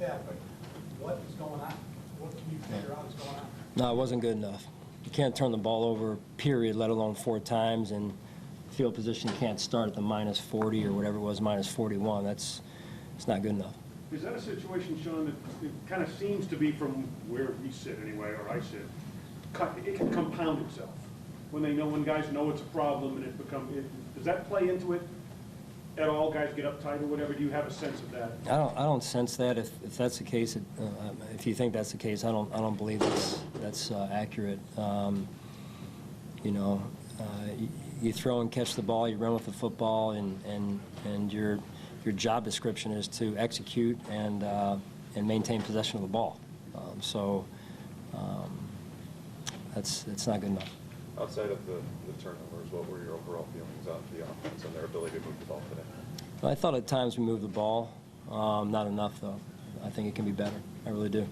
that, but what is going on? What can you figure out is going on? No, it wasn't good enough. You can't turn the ball over, period, let alone 4 times, and field position can't start at the -40 or whatever it was, -41. It's not good enough. Is that a situation, Sean, that it kind of seems to be from where we sit anyway, or I sit, it can compound itself when guys know it's a problem and does that play into it at all? Guys get uptight or whatever? Do you have a sense of that? I don't sense that. If that's the case, if you think that's the case, I don't believe that's accurate. You know, you throw and catch the ball, you run with the football, and your job description is to execute and maintain possession of the ball. It's not good enough. Outside of the turnovers, what were your overall feelings on the offense and their ability to move the ball today? I thought at times we moved the ball. Not enough, though. I think it can be better. I really do.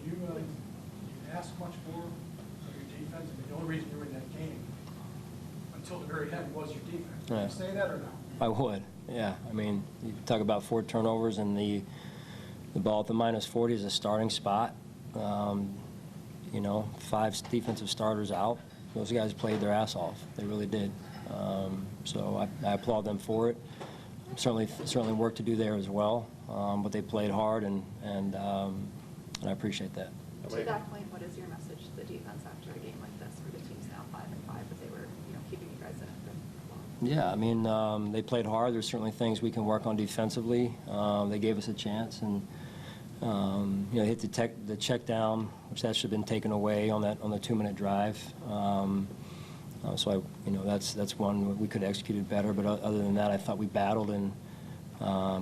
Can you ask much more of your defense? I mean, the only reason you were in that game until the very end was your defense. Can you say that or no? I would, yeah. I mean, you talk about 4 turnovers, and the ball at the -40 is a starting spot. You know, 5 defensive starters out. Those guys played their ass off. They really did. So I applaud them for it. Certainly work to do there as well. But they played hard, and I appreciate that. To that point, what is your message to the defense after a game like this, where the team's now 5-5, but they were, keeping you guys in it for long? Yeah, I mean, they played hard. There's certainly things we can work on defensively. They gave us a chance, and hit the check down, which that should have been taken away on the 2-minute drive. So that's one we could have executed better. But other than that, I thought we battled and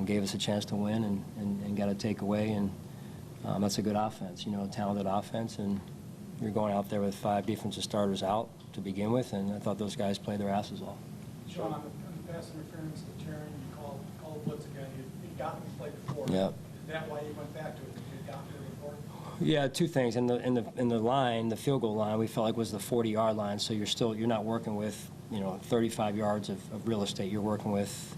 gave us a chance to win and got a takeaway. And that's a good offense, a talented offense. And you're going out there with 5 defensive starters out to begin with, and I thought those guys played their asses off. Sean, on the pass interference, the tearing, you called Blitz again. You'd gotten to play before. Yep. Is that why you went back to it? You'd gotten to it before? Yeah, 2 things. In the line, the field goal line, we felt like was the 40-yard line. So you're not working with 35 yards of real estate. You're working with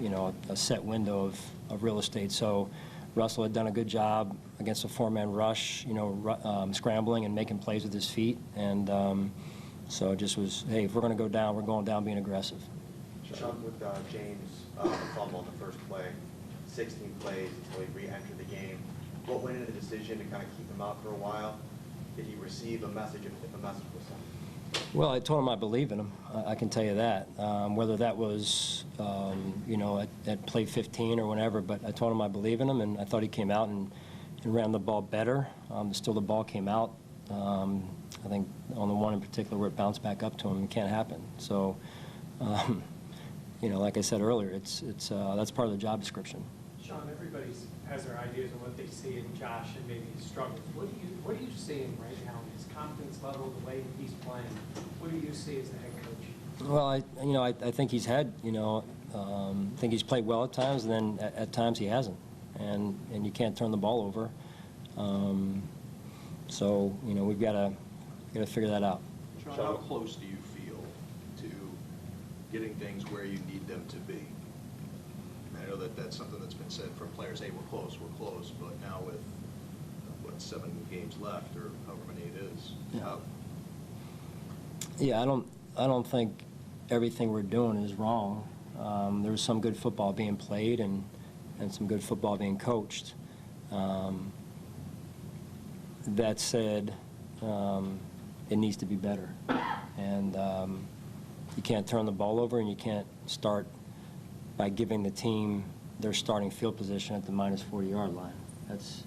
a set window of real estate. So Russell had done a good job against a 4-man rush, scrambling and making plays with his feet. And so it just was, hey, if we're going to go down, we're going down being aggressive. Sean, with James fumble on the first play, 16 plays until he re-entered the game. What went into the decision to kind of keep him out for a while? Did he receive a message if a message was sent? Well, I told him I believe in him. I can tell you that. Whether that was, at play 15 or whenever, but I told him I believe in him, and I thought he came out and ran the ball better. Still, the ball came out. I think on the one in particular where it bounced back up to him, it can't happen. So, like I said earlier, that's part of the job description. Sean, everybody has their ideas on what they see in Josh and maybe his struggles. What are you seeing right now in his confidence level, the way he's playing? What do you see as the head coach? Well, I think he's had, I think he's played well at times, and then at times he hasn't, and you can't turn the ball over. So we've got to figure that out. Sean, how close do you feel to getting things where you need them to be? I know that's something that's been said from players. Hey, we're close, but now with 7 games left or however many it is. Yeah, I don't think everything we're doing is wrong. There's some good football being played and some good football being coached. That said, it needs to be better, and you can't turn the ball over, and you can't start by giving the team their starting field position at the -40-yard line. That's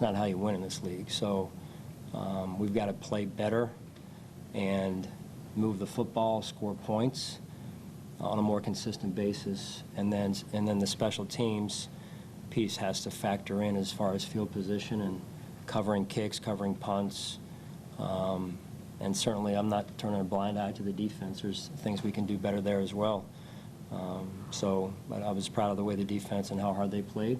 not how you win in this league. So we've got to play better and move the football, score points on a more consistent basis, and then the special teams piece has to factor in as far as field position and covering kicks, covering punts, and certainly I'm not turning a blind eye to the defense. There's things we can do better there as well. But I was proud of the way the defense and how hard they played.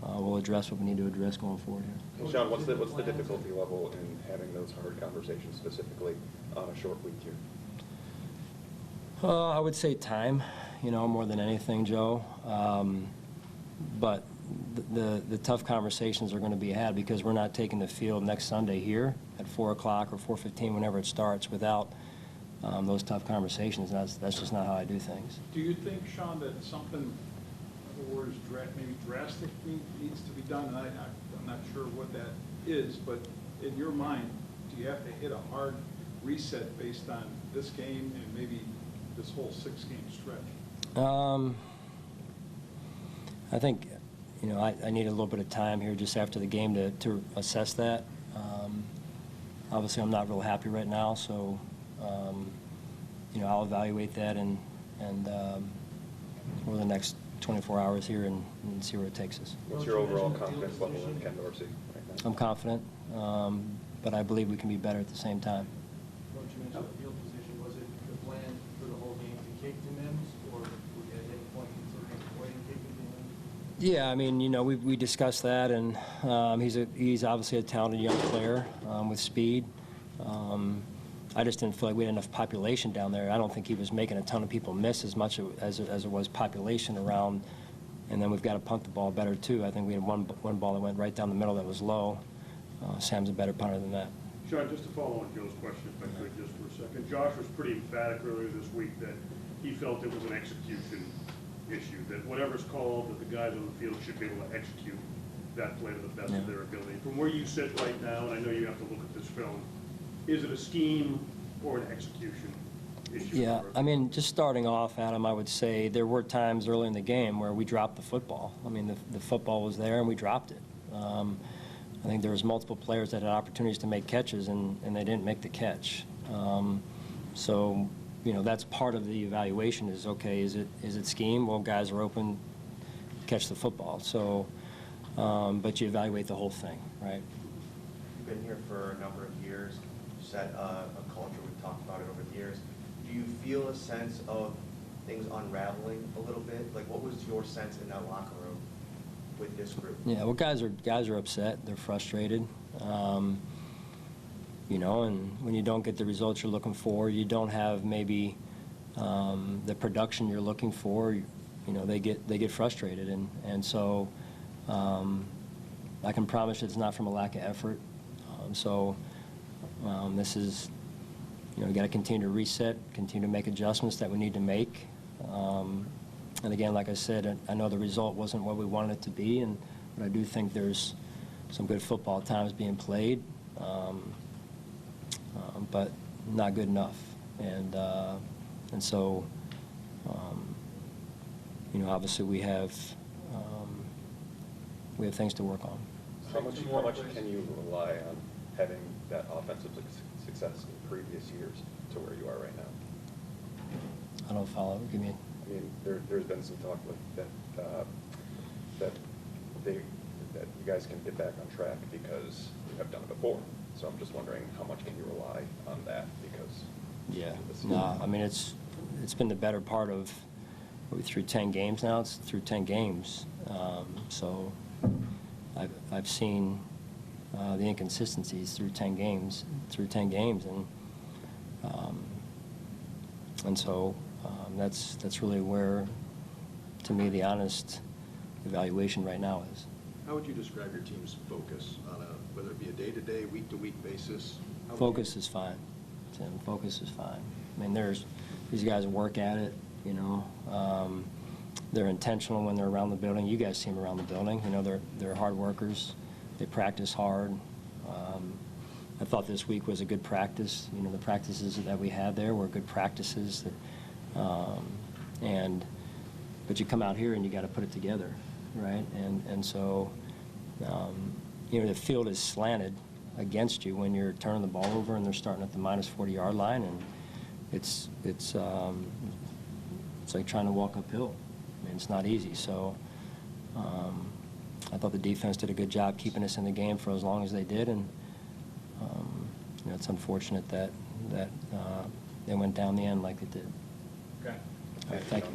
We'll address what we need to address going forward here. And Sean, what's the difficulty level in having those hard conversations specifically on a short week here? I would say time. more than anything, Joe. But the tough conversations are going to be had because we're not taking the field next Sunday here at 4 o'clock or 4:15, whenever it starts, without those tough conversations. And that's just not how I do things. Do you think, Sean, that something, in other words, maybe drastically needs to be done? And I'm not sure what that is, but in your mind, do you have to hit a hard reset based on this game and maybe this whole 6-game stretch? I think, I need a little bit of time here just after the game to assess that. Obviously, I'm not real happy right now, so, I'll evaluate that and over the next 24 hours here and see where it takes us. What's your overall confidence level in Ken Dorsey right now? I'm confident, but I believe we can be better at the same time. Coach, you mentioned the field position. Was it the plan for the whole game to kick to Mims, or were you at any point considering avoiding kicking to Mims? Yeah, I mean, we discussed that, and he's obviously a talented young player with speed. I just didn't feel like we had enough population down there. I don't think he was making a ton of people miss as much as it was population around. And then we've got to punt the ball better, too. I think we had one ball that went right down the middle that was low. Sam's a better punter than that. Sean, just to follow on Joe's question, if I could, just for a second. Josh was pretty emphatic earlier this week that he felt it was an execution issue, that whatever's called, that the guys on the field should be able to execute that play to the best of their ability. From where you sit right now, and I know you have to look at this film, is it a scheme or an execution issue? Yeah, I mean, just starting off, Adam, I would say there were times early in the game where we dropped the football. I mean, the football was there and we dropped it. I think there was multiple players that had opportunities to make catches and they didn't make the catch. So, that's part of the evaluation is, okay, is it scheme? Well, guys are open, catch the football. So, but you evaluate the whole thing, right? You've been here for a number of years, set a culture, we've talked about it over the years. Do you feel a sense of things unraveling a little bit? Like, what was your sense in that locker room with this group? Yeah, well, guys are upset. They're frustrated. And when you don't get the results you're looking for, you don't have maybe the production you're looking for. They get frustrated, and so I can promise it's not from a lack of effort. This is, we got to continue to reset, continue to make adjustments that we need to make. And again, like I said, I know the result wasn't what we wanted it to be, but I do think there's some good football times being played, but not good enough. And so, obviously we have things to work on. How much can you rely on having that offensive success in previous years to where you are right now? I don't follow. Give me. I mean, there's been some talk that you guys can get back on track because you have done it before. So I'm just wondering how much can you rely on that because. Yeah. No, I mean it's been the better part of through 10 games now. It's through 10 games. So I've seen the inconsistencies through 10 games, and so that's really where, to me, the honest evaluation right now is. How would you describe your team's focus on whether it be a day-to-day, week-to-week basis? Focus is fine, Tim. Focus is fine. I mean, these guys work at it, They're intentional when they're around the building. You guys see them around the building. They're hard workers. They practice hard. I thought this week was a good practice. The practices that we had there were good practices. But you come out here and you got to put it together, right? And so, the field is slanted against you when you're turning the ball over and they're starting at the minus 40-yard line, and it's like trying to walk uphill. I mean, it's not easy. So I thought the defense did a good job keeping us in the game for as long as they did, and it's unfortunate that they went down the end like they did. Okay. All right, thank you.